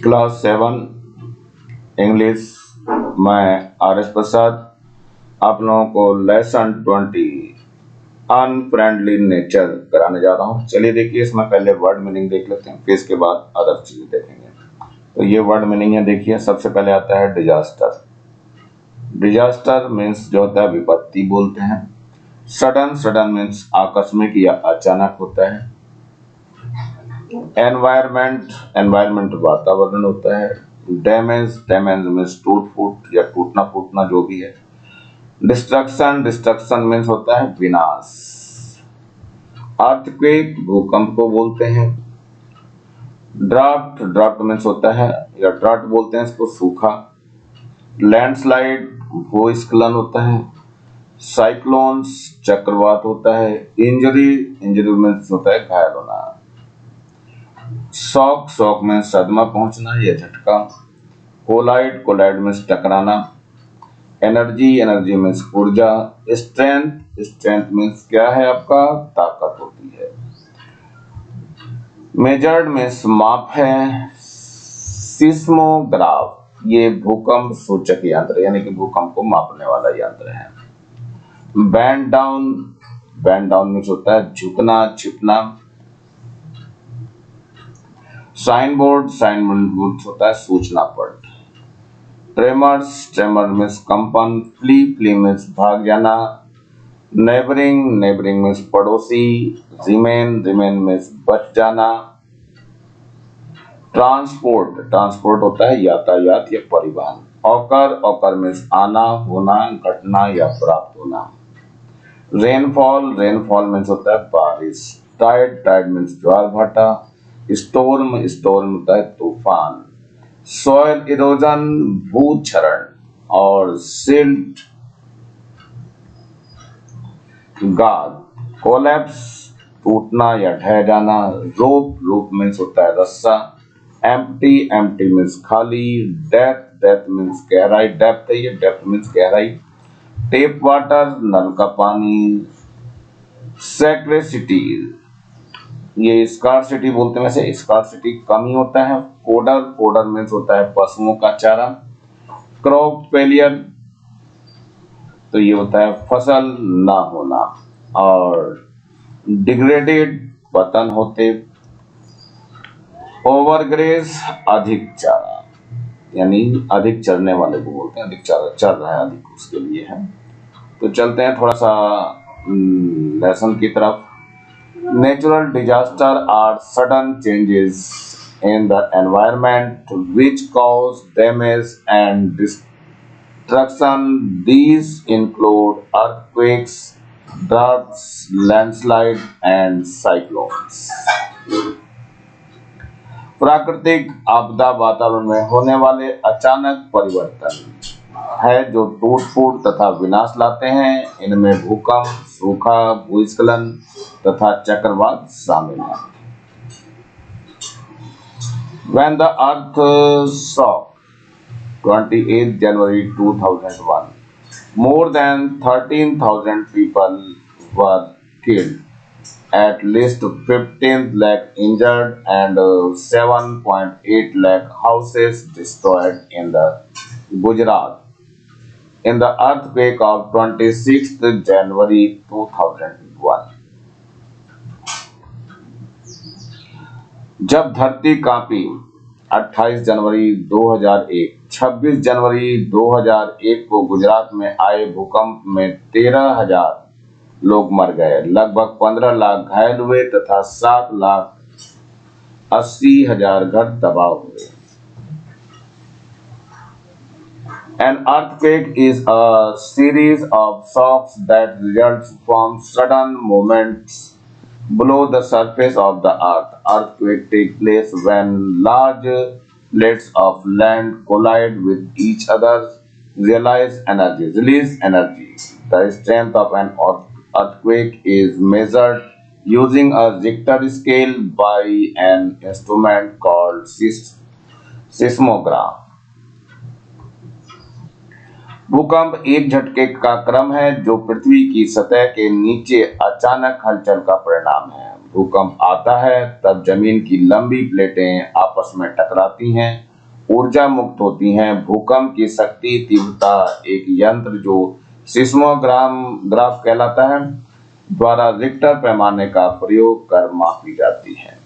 Class 7 English. मैं R S प्रसाद आप लोगों को लेसन 20 अनफ्रेंडली नेचर कराने जा रहा हूँ। चलिए देखिए, इसमें पहले वर्ड मीनिंग देख लेते हैं, फिर इसके बाद अदर चीजें देखेंगे। तो ये वर्ड मीनिंग है, देखिए सबसे पहले आता है डिजास्टर। डिजास्टर मीन्स जो होता है विपत्ति बोलते हैं। सडन, सडन मीन्स आकस्मिक या अचानक होता है। एनवायरमेंट, एनवायरमेंट वातावरण होता है। डैमेज, डैमेज मीन्स टूट फूट या टूटना फूटना जो भी है। डिस्ट्रक्शन, डिस्ट्रक्शन मीन्स होता है विनाश। अर्थक्वेक, भूकंप को बोलते हैं। ड्राफ्ट, ड्राफ्ट मीन्स होता है या ड्राफ्ट बोलते हैं इसको, सूखा। लैंडस्लाइड, भूस्खलन होता है। साइक्लोन्स, चक्रवात होता है। इंजरी, इंजरी मीन्स होता है घायल होना। शॉक, शॉक में सदमा पहुंचना या झटका। कोलाइड, कोलाइड में टकराना। एनर्जी, एनर्जी मीन्स ऊर्जा। स्ट्रेंथ, स्ट्रेंथ मीन्स क्या है आपका, ताकत होती है। मेजर्ड मीन्स माप है। सिस्मोग्राफ, ये भूकंप सूचक यंत्र यानी कि भूकंप को मापने वाला यंत्र है। Band down, band down means होता है झुकना, छिपना। साइन बोर्ड, साइन बोर्ड होता है सूचना पट। ट्रेमर्स, ट्रेमर मीन्स कंपन। फ्ली, फ्ली मीन्स भाग जाना। नेबरिंग, नेबरिंग मीन्स पड़ोसी। रिमेन, रिमेन मीन्स बच जाना। ट्रांसपोर्ट, ट्रांसपोर्ट होता है यातायात या परिवहन। ऑकर, ऑकर मीन्स आना, होना, घटना या प्राप्त होना। रेनफॉल, रेनफॉल मीन्स होता है बारिश। टाइड, टाइड मीन्स ज्वार भाटा। स्टोर्म, स्टोर्म होता है तूफान। सॉइल इरोजन, भूक्षरण। और सिल्ट, गाद। कोलैप्स, टूटना या ढह जाना। रोप, रोप मीन्स होता है रस्सा। एम्प्टी, एम्प्टी मीन्स खाली। डेप्थ, डेप्थ मीन्स गहराई, डेप्थ है ये, डेप्थ मीन्स गहराई। टेप वाटर, नल का पानी। सेक्रेसिटी, ये स्कार्सिटी बोलते हैं, वैसे स्कार्सिटी कमी होता है। कोडर, कोडर मीन्स होता है पशुओं का चारा। क्रॉप फेलियर, तो ये होता है फसल ना होना। और डिग्रेडेड, पतन होते। ओवरग्रेस, अधिक चारा यानी अधिक चरने वाले को बोलते हैं, अधिक चारा चल रहा है अधिक, उसके लिए है। तो चलते हैं थोड़ा सा लेसन की तरफ। Natural disasters are sudden changes in the environment which cause damage and destruction. These include earthquakes, droughts, landslides, and cyclones. प्राकृतिक आपदा वातावरण में होने वाले अचानक परिवर्तन है जो टूट फूट तथा विनाश लाते हैं। इनमें भूकंप, सूखा, भूस्खलन तथा चक्रवात शामिल हैं। When the earth shook 28 January 2001, more than 13,000 people were killed, at least 15 lakh injured, and 7.8 lakh houses destroyed in the Gujarat. In the earthquake of 26th January 2001, जब धरती कांपी 28 जनवरी 2001, 26 जनवरी 2001 को गुजरात में आए भूकंप में 13,000 लोग मर गए, लगभग 15 लाख घायल हुए तथा 7,80,000 घर तबाह हुए। An earthquake is a series of shocks that result from sudden movements below the surface of the earth. Earthquakes take place when large plates of land collide with each other, release energy. The strength of an earthquake is measured using a Richter scale by an instrument called seismograph. भूकंप एक झटके का क्रम है जो पृथ्वी की सतह के नीचे अचानक हलचल का परिणाम है। भूकंप आता है तब जमीन की लंबी प्लेटें आपस में टकराती हैं ऊर्जा मुक्त होती है। भूकंप की शक्ति तीव्रता एक यंत्र जो सिस्मोग्राम ग्राफ कहलाता है द्वारा रिक्टर पैमाने का प्रयोग कर मापी जाती है।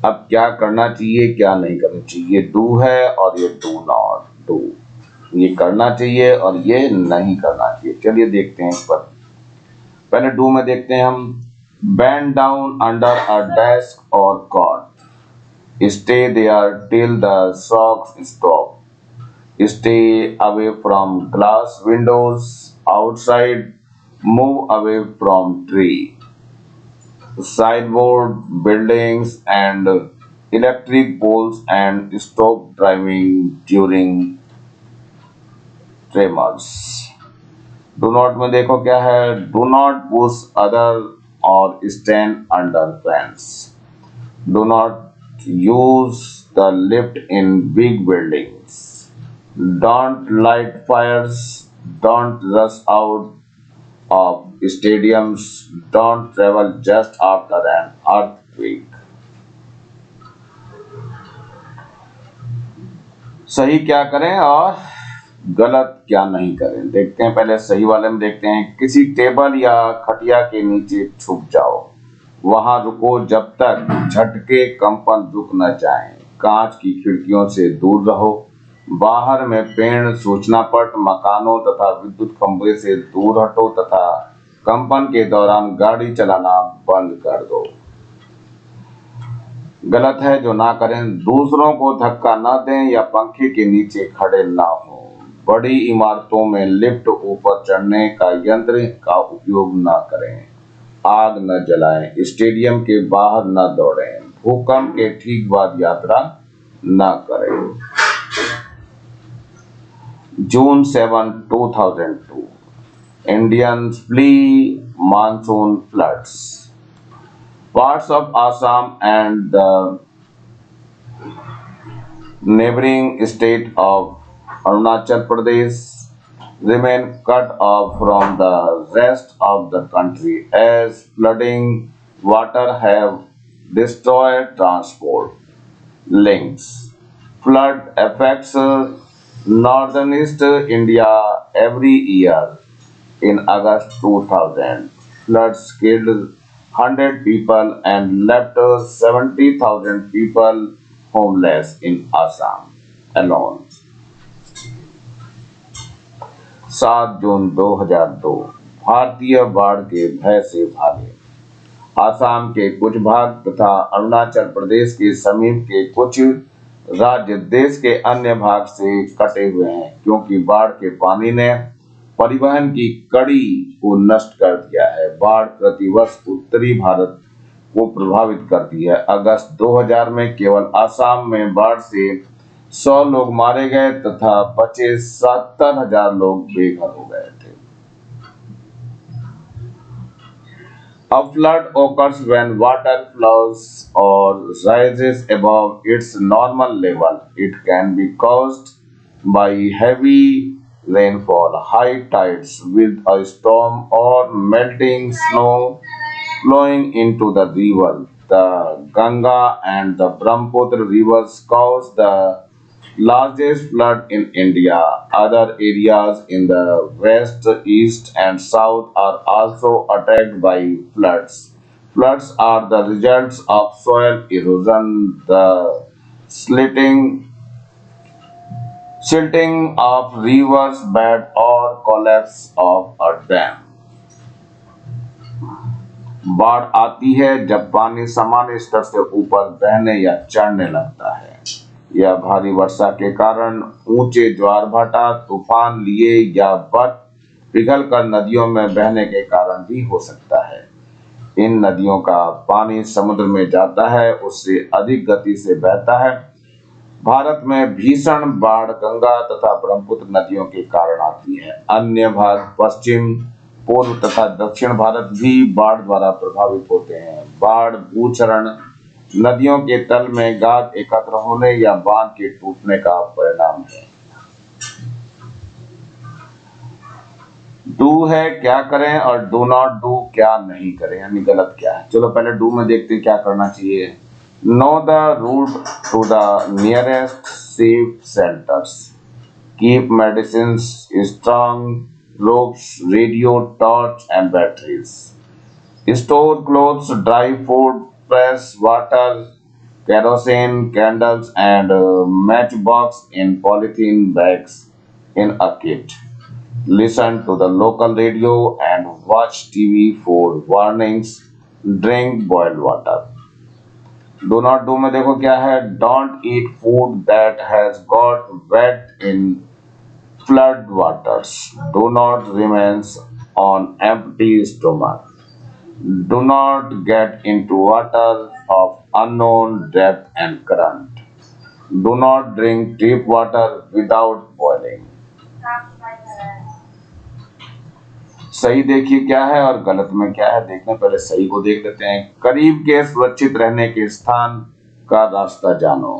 अब क्या करना चाहिए क्या नहीं करना चाहिए, डू है और ये डू नॉट डू, ये करना चाहिए और ये नहीं करना चाहिए। चलिए देखते हैं इस पर। पहले डू में देखते हैं हम। Bend down under a desk और cot, stay there till the shocks stop, stay away from glass windows outside, move away from tree, sideboard buildings and electric poles, and stop driving during tremors. Do not में देखो क्या है, do not push other और stand under fans, do not use the lift in big buildings, don't light fires, don't rush out of stadiums, don't travel just after an earthquake. सही क्या करें और गलत क्या नहीं करें, देखते हैं। पहले सही वाले में देखते हैं। किसी टेबल या खटिया के नीचे छुप जाओ, वहां रुको जब तक झटके कंपन रुक न जाएं, कांच की खिड़कियों से दूर रहो, बाहर में पेड़, सूचना पट, मकानों तथा विद्युत खंभे से दूर हटो तथा कंपन के दौरान गाड़ी चलाना बंद कर दो। गलत है जो ना करें, दूसरों को धक्का न दें या पंखे के नीचे खड़े ना हो, बड़ी इमारतों में लिफ्ट ऊपर चढ़ने का यंत्र का उपयोग न करें, आग न जलाएं, स्टेडियम के बाहर न दौड़ें, भूकंप के ठीक बाद यात्रा न करें। June 7, 2002, Indians flee monsoon floods. Parts of Assam and the neighboring state of Arunachal Pradesh remain cut off from the rest of the country as flooding water have destroyed transport links. Flood affects northeast India every year. In August 2000, floods killed 100 people and left 70,000 people homeless in Assam alone. 7 जून 2002, भारतीय बाढ़ के भय से भागे। आसाम के कुछ भाग तथा अरुणाचल प्रदेश के समीप के कुछ राज्य देश के अन्य भाग से कटे हुए हैं क्योंकि बाढ़ के पानी ने परिवहन की कड़ी को नष्ट कर दिया है। बाढ़ प्रतिवर्ष उत्तरी भारत को प्रभावित करती है। अगस्त 2000 में केवल आसाम में बाढ़ से 100 लोग मारे गए तथा बचे 70,000 लोग बेघर हो गए थे। A flood occurs when water flows or rises above its normal level. It can be caused by heavy rainfall, high tides with a storm, or melting snow flowing into the river. The Ganga and the Brahmaputra rivers cause the largest flood in India. Other areas in the west, east, and south are also attacked by floods. Floods are the results of soil erosion, the silting of rivers bed, or collapse of a dam. बाढ़ आती है जब पानी सामान्य स्तर से ऊपर बहने या चढ़ने लगता है। यह भारी वर्षा के कारण ऊंचे ज्वार भाटा, तूफान लिए या बर्फ पिघलकर नदियों में बहने के कारण भी हो सकता है। इन नदियों का पानी समुद्र में जाता है, उससे अधिक गति से बहता है। भारत में भीषण बाढ़ गंगा तथा ब्रह्मपुत्र नदियों के कारण आती है। अन्य भाग पश्चिम, पूर्व तथा दक्षिण भारत भी बाढ़ द्वारा प्रभावित होते हैं। बाढ़ भूचरण, नदियों के तल में गाद एकत्र होने या बांध के टूटने का परिणाम है। डू है क्या करें और डू नॉट डू क्या नहीं करें, यानी गलत क्या है। चलो पहले डू में देखते हैं क्या करना चाहिए। Know the route to the nearest safe shelters. Keep medicines, strong ropes, radio, torch, and batteries. Store clothes, dry food, fresh water, kerosene, candles, and matchbox in polythene bags in a kit. Listen to the local radio and watch TV for warnings. Drink boiled water. Do not do में देखो क्या है, don't eat food that has got wet in flood waters. Do not remain on empty stomach. Do not get into water of unknown depth and current. Do not drink deep water without boiling. सही देखिए क्या है और गलत में क्या है, देखने पहले सही को देख लेते हैं। करीब के सुरक्षित रहने के स्थान का रास्ता जानो।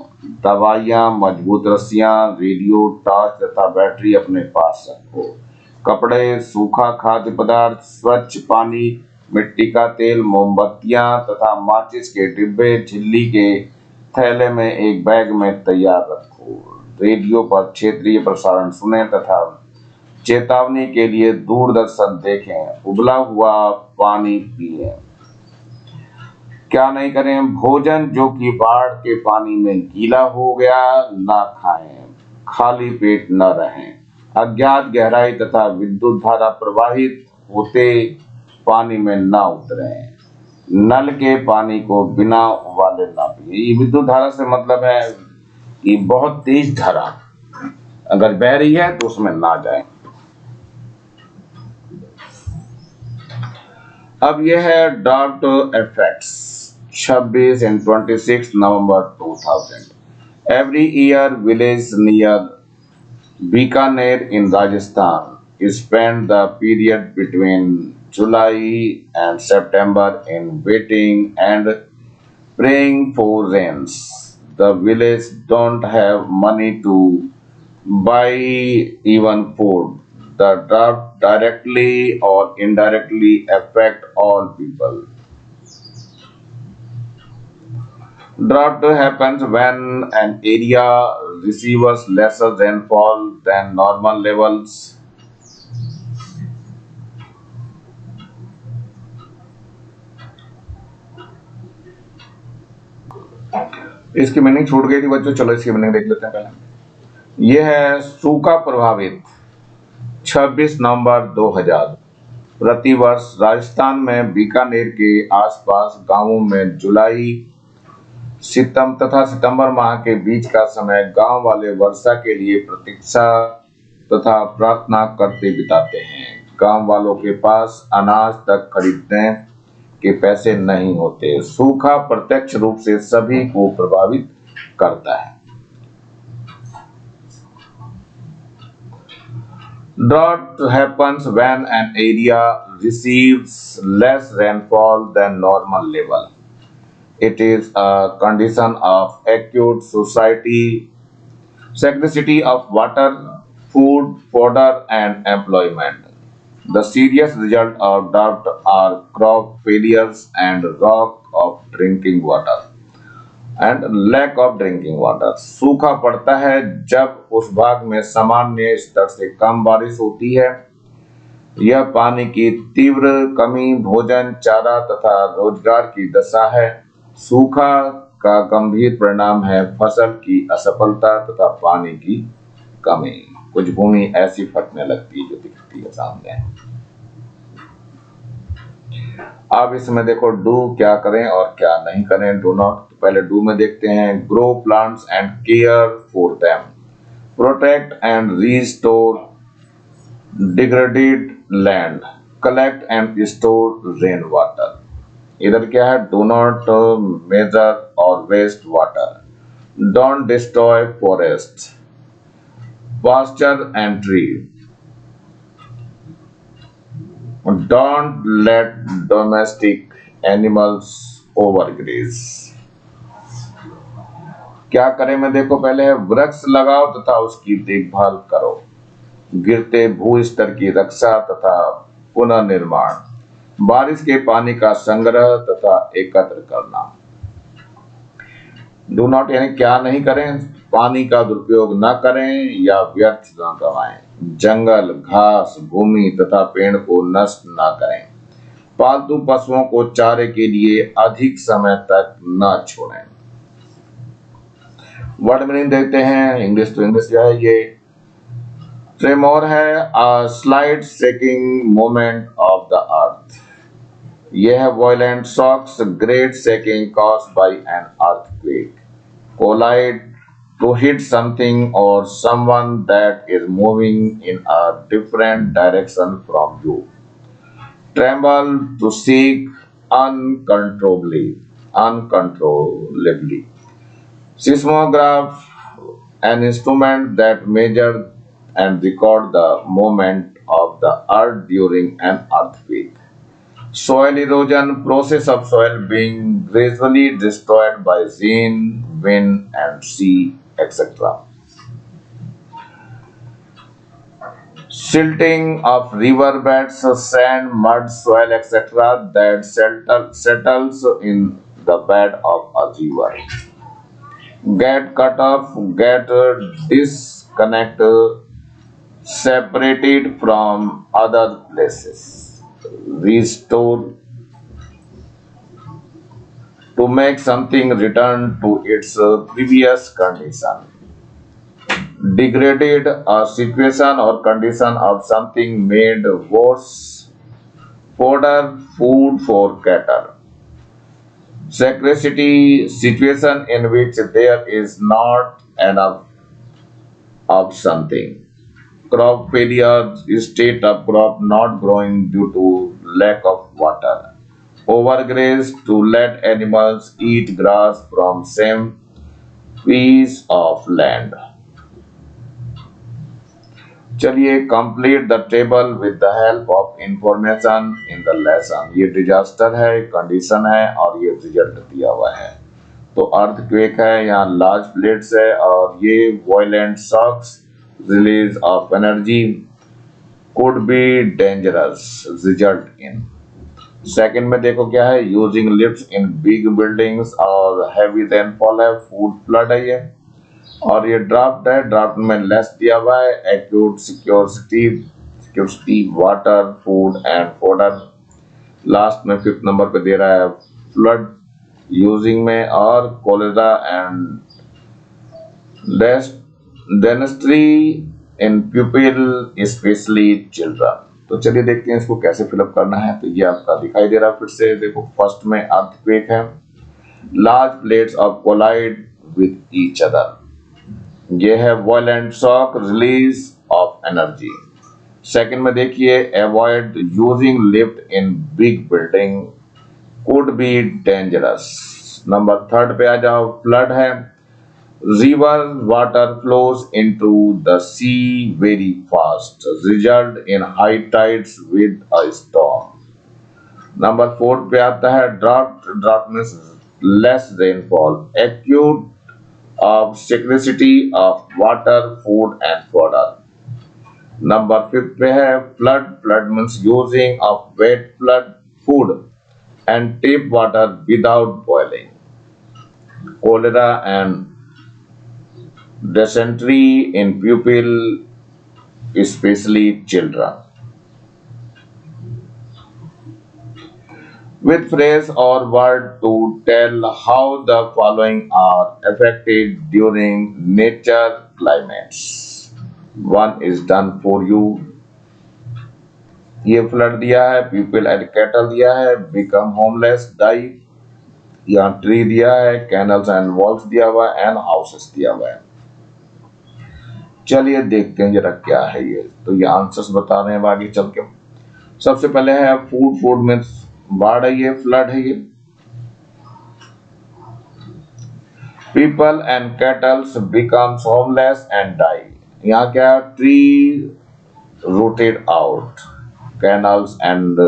दवाइयाँ, मजबूत रस्सियाँ, रेडियो, टॉर्च तथा बैटरी अपने पास रखो। कपड़े, सूखा खाद्य पदार्थ, स्वच्छ पानी, मिट्टी का तेल, मोमबत्तियां तथा माचिस के डिब्बे झिल्ली के थैले में एक बैग में तैयार रखो। रेडियो पर क्षेत्रीय प्रसारण सुने तथा चेतावनी के लिए दूरदर्शन देखें। उबला हुआ पानी पिएं। क्या नहीं करें, भोजन जो कि बाढ़ के पानी में गीला हो गया ना खाएं। खाली पेट न रहें। अज्ञात गहराई तथा विद्युत धारा प्रवाहित होते पानी में न उतरें। नल के पानी को बिना उबाले ना पिए। ये विद्युत धारा से मतलब है कि बहुत तेज धारा अगर बह रही है तो उसमें ना जाए। अब यह है draft effects 26 and 26 November 2000. Every year, village near Bikaner in Rajasthan spend the period between July and September in waiting and praying for rains. The village don't have money to buy even food. The drought directly or indirectly affect all people. Drought happens when an area receives lesser rainfall than normal levels. इसकी meaning छूट गई थी बच्चों, चलो इसकी meaning देख लेते हैं पहले। यह है सूखा प्रभावित 26 नवंबर 2000। प्रतिवर्ष राजस्थान में बीकानेर के आसपास गांवों में जुलाई सितंबर माह के बीच का समय गांव वाले वर्षा के लिए प्रतीक्षा तथा प्रार्थना करते बिताते हैं। गांव वालों के पास अनाज तक खरीदने के पैसे नहीं होते। सूखा प्रत्यक्ष रूप से सभी को प्रभावित करता है। Drought happens when an area receives less rainfall than normal level. It is a condition of acute scarcity of water, food, fodder, and employment. The serious result of drought are crop failures and lack of drinking water. सूखा पड़ता है जब उस भाग में सामान्य स्तर से कम बारिश होती है। यह पानी की तीव्र कमी, भोजन, चारा तथा रोजगार की दशा है। सूखा का गंभीर परिणाम है फसल की असफलता तथा पानी की कमी। कुछ भूमि ऐसी फटने लगती है जो दिखती है सामने। अब इसमें देखो डू क्या करें और क्या नहीं करें। डू नॉट, पहले डू में देखते हैं। Grow plants and care for them, protect and restore degraded land, collect and store rain water. इधर क्या है, डू नॉट मेजर और waste water, don't destroy forest, pasture and tree, don't let domestic animals overgraze। क्या करें में देखो, पहले है वृक्ष लगाओ तथा उसकी देखभाल करो, गिरते भू स्तर की रक्षा तथा पुनर्निर्माण, बारिश के पानी का संग्रह तथा एकत्र करना, डू नॉट यानी क्या नहीं करें, पानी का दुरुपयोग न करें या व्यर्थ न गवाएं, जंगल, घास, भूमि तथा पेड़ को नष्ट न करें, पालतू पशुओं को चारे के लिए अधिक समय तक न छोड़ें। वर्ड मीनिंग देखते हैं, इंग्लिश टू इंग्लिश जो है ये ट्रेमोर है, a slight shaking moment of the earth. यह है violent shocks, great shaking caused by an earthquake. Collide, to hit something or someone that is moving in a different direction from you. Tremble, to shake uncontrollably. Seismograph, an instrument that measures and records the movement of the earth during an earthquake. Soil erosion, process of soil being gradually destroyed by rain, wind, and sea, etc. Silting of river beds, sand, mud, soil, etc. that settles in the bed of a river. Get cut off, get disconnected, separated from other places. Restore, to make something return to its previous condition. Degraded, a situation or condition of something made worse. Fodder, food for cattle. Scarcity, situation in which there is not enough of something. Crop failure, state of crop not growing due to lack of water. Overgraze, to let animals eat grass from same piece of land. चलिए complete the table with the help of information in the lesson. ये disaster है, condition है और ये result दिया हुआ है। तो अर्थक्वेक है, यहाँ लार्ज प्लेट्स है और ये violent shocks, release of energy, could be dangerous, result in. Second में देखो क्या है, using lifts in big buildings और हैवी रेनफॉल है, फूड फ्लड है ये। और ये ड्राफ्ट है, ड्राफ्ट में लेस दिया हुआ है, acute security, water, food and fodder. Last में फिफ्थ नंबर पे दे रहा है फ्लड यूजिंग में, और cholera and dysentery in people especially children. तो चलिए देखते हैं इसको कैसे फिलअप करना है। तो ये आपका दिखाई दे रहा है फिर से, देखो फर्स्ट में अर्थक्वेक है, large plates of collide with each other. ये है violent shock, release of energy. Second में देखिए, avoid using lift in big building, could be dangerous. Number third पे आ जाओ, फ्लड है, river water flows into the sea very fast, result in high tides with a storm. Number fourth पे आता है draft, draft means less rainfall, acute of scarcity of water, food and fodder. Number 5 पे है flood, flood means using of wet flood, food and tap water without boiling. Cholera and dysentery in pupil, especially children. With phrase or word to tell how the following are affected during nature climates. One is done for you. ये flood दिया है, people and cattle दिया है, become homeless, die. यहाँ tree दिया है, canals and walls दिया हुआ है, एंड हाउसेस दिया हुआ है। चलिए देखते हैं जरा क्या है ये। तो ये आंसर्स बता रहे हैं आगे चल के। सबसे पहले है फूड, फूड में बाढ़ है, ये फ्लड है ये। People and cattles becomes homeless and die. यहाँ क्या, tree rooted out, canals and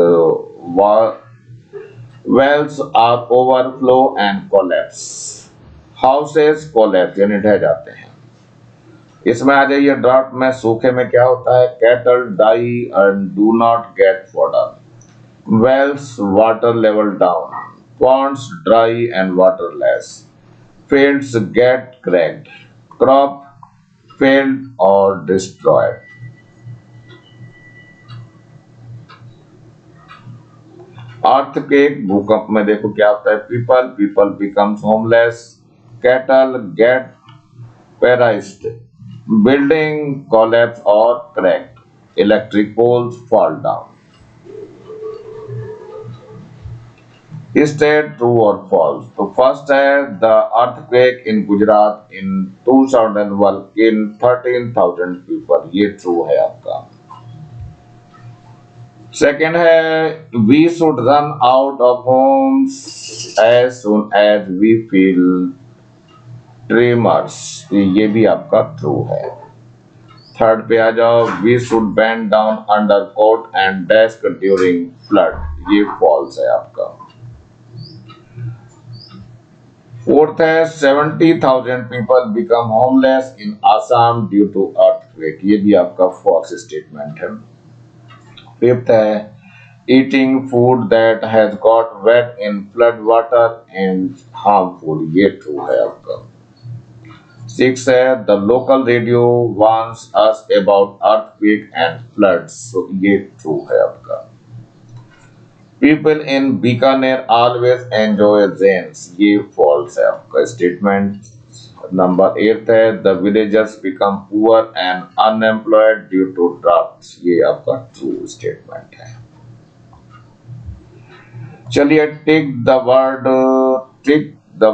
wells are overflow and collapse, houses collapse यानी ढह जाते हैं। इसमें आ जाइए ड्राफ्ट में, सूखे में क्या होता है, cattle die and do not get fodder, wells water level down, ponds dry and waterless, fields get cracked, crop failed or destroyed. Earthquake, भूकंप में देखो क्या होता है, people becomes homeless, cattle get perished, building collapse or cracked, electric poles fall down. State true or false? तो first है the earthquake in Gujarat in 2001 in 13,000 people, ये true है आपका। सेकेंड है we should run out of homes as soon as we feel tremors, ये भी आपका true है। थर्ड पे आ जाओ, we should bend down under coat and desk during flood, ये फॉल्स है आपका। फोर्थ है 70,000 people become homeless in Assam due to earthquake, ये भी आपका फॉल्स स्टेटमेंट है। फिफ्थ है eating food that has got wet in flood water and harmful, ये ट्रू है आपका। सिक्स है the local radio warns us about earthquake and floods, so ये ट्रू है आपका। People in Bikaner always enjoy rains, ये फॉल्स है आपका स्टेटमेंट। नंबर 8 है the villagers become poor and unemployed due to drafts, ये आपका ट्रू स्टेटमेंट है। चलिए tick the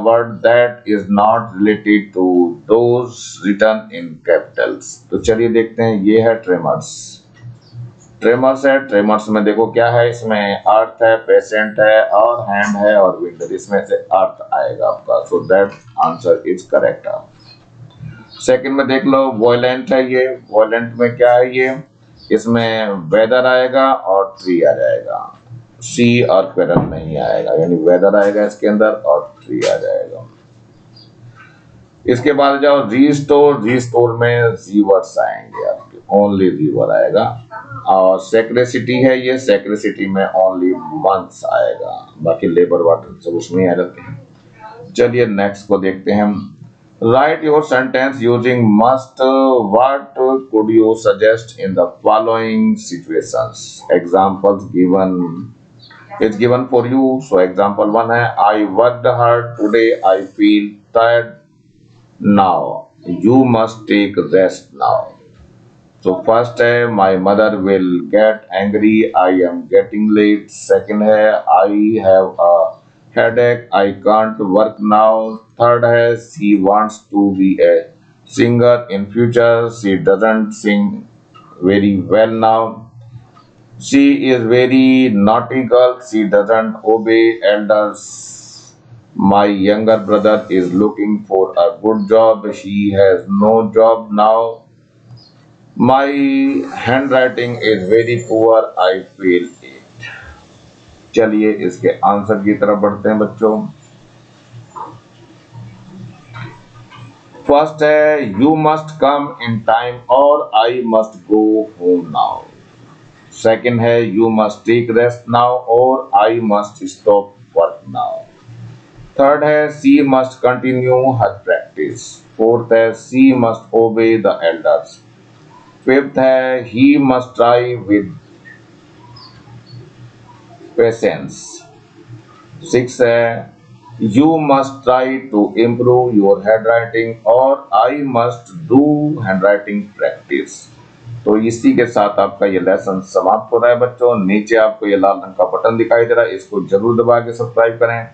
word that is not related to those written in capitals, तो चलिए देखते हैं, ये है ट्रेमर्स। ट्रेमर्स है, ट्रेमर्स में देखो क्या है, इसमें अर्थ है, पेशेंट है और हैंड है और विंड, इसमें से अर्थ आएगा आपका, so that answer is correct. Second में देख लो वॉयलेंट है, ये वॉयलेंट में क्या है, ये इसमें वेदर आएगा और ट्री आ जाएगा, सी और पेरन नहीं आएगा, यानी वेदर आएगा इसके अंदर और ट्री आ जाएगा। इसके बाद जाओ रीस्टोर, रीस्टोर में रिवर्स आएंगे आपके, ओनली रिवर आएगा। और सेक्रेसिटी है, ये सेक्रेसिटी में ओनली मंथ्स आएगा, बाकी लेबर वाटर सब उसमें आ जाते हैं। चलिए नेक्स्ट को देखते हैं हम। Right your sentence using must, what could you suggest in the following situations, examples given is given for you. So example 1 है I worked hard today, I feel tired now, you must take rest now. So first है my mother will get angry, I am getting late. Second है I have a headache, I can't work now. Third है she wants to be a singer in future, she doesn't sing very well now. She is very naughty girl, she doesn't obey elders. My younger brother is looking for a good job, he has no job now. My handwriting is very poor, I feel it. चलिए इसके answer की तरफ बढ़ते हैं बच्चों। First है you must come in time और I must go home now. Second है you must take rest now और I must stop work now. Third है she must continue her practice. Fourth है she must obey the elders. Fifth है he must try with patience. Six है you must try to improve your handwriting और I must do handwriting practice. तो इसी के साथ आपका ये लेसन समाप्त हो रहा है बच्चों। नीचे आपको ये लाल रंग का बटन दिखाई दे रहा है, इसको जरूर दबा के सब्सक्राइब करें।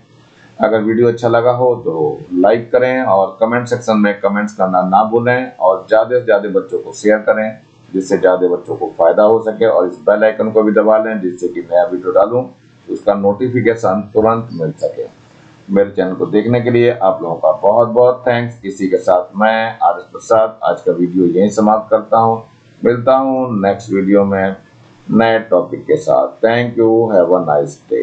अगर वीडियो अच्छा लगा हो तो लाइक करें और कमेंट सेक्शन में कमेंट्स करना ना भूलें और ज़्यादा से ज़्यादा बच्चों को शेयर करें जिससे ज़्यादा बच्चों को फायदा हो सके, और इस बेल आइकन को भी दबा लें जिससे कि नया वीडियो डालूं तो उसका नोटिफिकेशन तुरंत मिल सके। मेरे चैनल को देखने के लिए आप लोगों का बहुत बहुत थैंक्स। इसी के साथ मैं आर एस प्रसाद आज का वीडियो यहीं समाप्त करता हूँ। मिलता हूँ नेक्स्ट वीडियो में नए टॉपिक के साथ। Thank you, have a nice day.